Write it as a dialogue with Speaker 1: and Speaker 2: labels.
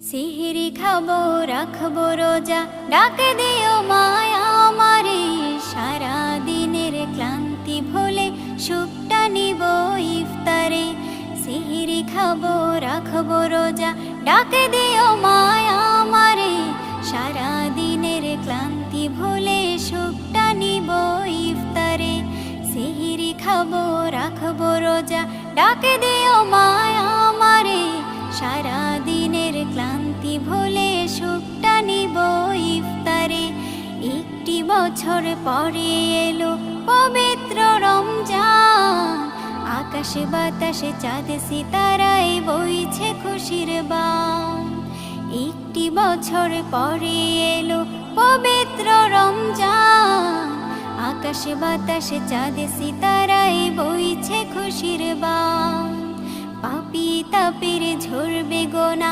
Speaker 1: সিহরি খাবো রাখবো রোজা, ডাকে দিও মায়া আমারে। সারা দিনের ক্লান্তি ভুলে সুখটা নিব ইফতারে। সিহরি খাবো রাখবো রোজা, ডাকে দিও মায়া আমারে। সারা দিনের ক্লান্তি ভুলে সুখটা নিব ইফতারে। সিহরি খাবো রাখবো রোজা, ডাকে দিও মায়া আমারে। সারা দিনের ক্লান্তি ভুলে সুখটা নিব ইফতারে। একটি বছর পরে এলো পবিত্র রমজান, আকাশে বাতাসে চাঁদ সিতারায় বইছে খুশির বান। একটি বছর পরে এলো পবিত্র রমজান, আকাশে বাতাসে চাঁদ সিতারায় বইছে খুশির বান। পাপী তাপের ঝরবে গোনা,